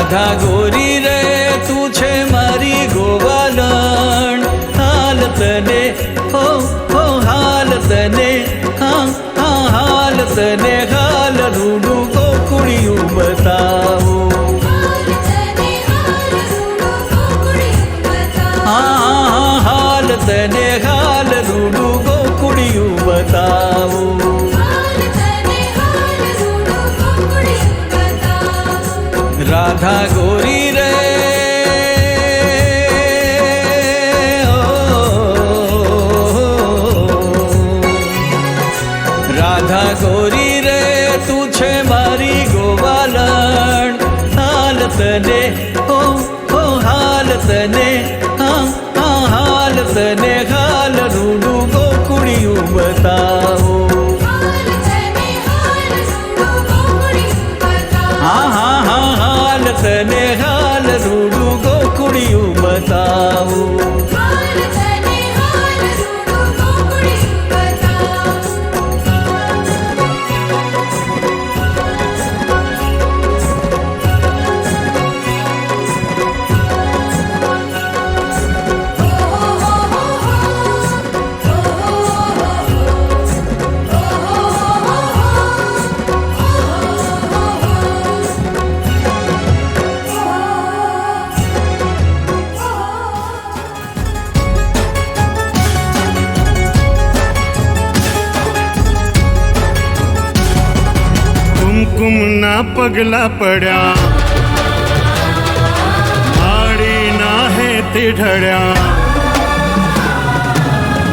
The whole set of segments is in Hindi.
राधा गोरी रे तू छे मारी गोवालण हाल तने हो हाल तने हाँ हाँ हाल तने हाल रूडू गोकुड़ियों बताओ हाँ हाल तने हाल रूडू गोकुड़ियों बताओ राधा गोरी रे राधा गोरी रे तू छे मारी गोवालण हाल तने हो हाल तने हाँ हाँ हाल तने हाल रूडू गोकुड़ियों बताओ हाँ हाँ हाँ हाल तने हाल रूडू गोकुड़ियों बताओ कुमकुम ना पगला पड़ा माड़ी ना है तिढ़ड़ा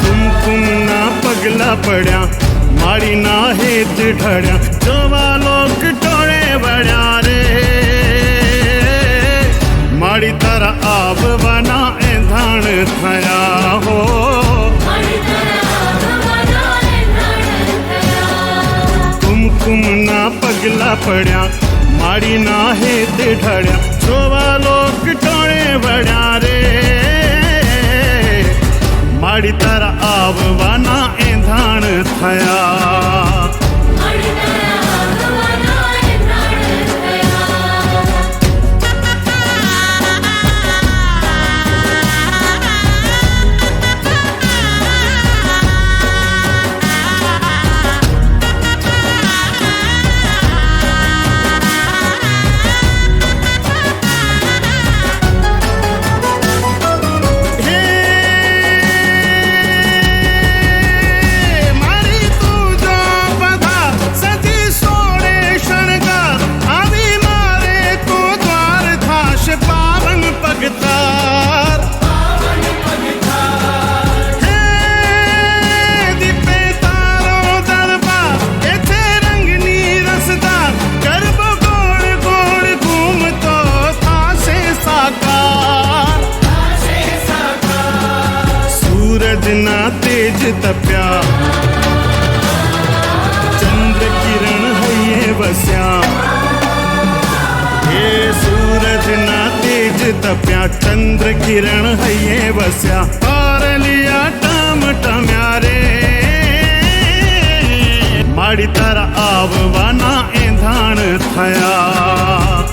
कुमकुम ना पगला पड़ा माड़ी ना है तिढ़ड़ा जोवा लोग टोड़े बड़ा रे माड़ी तारा आव बना एंधाण थया हो कुमकुम ना पगला पड़ा माड़ी ना है तिढ़ड़ा जोवा लोग टोड़े बड़ा रे माड़ी तारा आववाना एंधाण थया ना तेज तप्या चंद्र किरण है ये बस्या ये सूरज ना तेज तप्या चंद्र किरण है ये बस्या और लिया टम टम्यारे माड़ी तारा आववाना एंधाण थया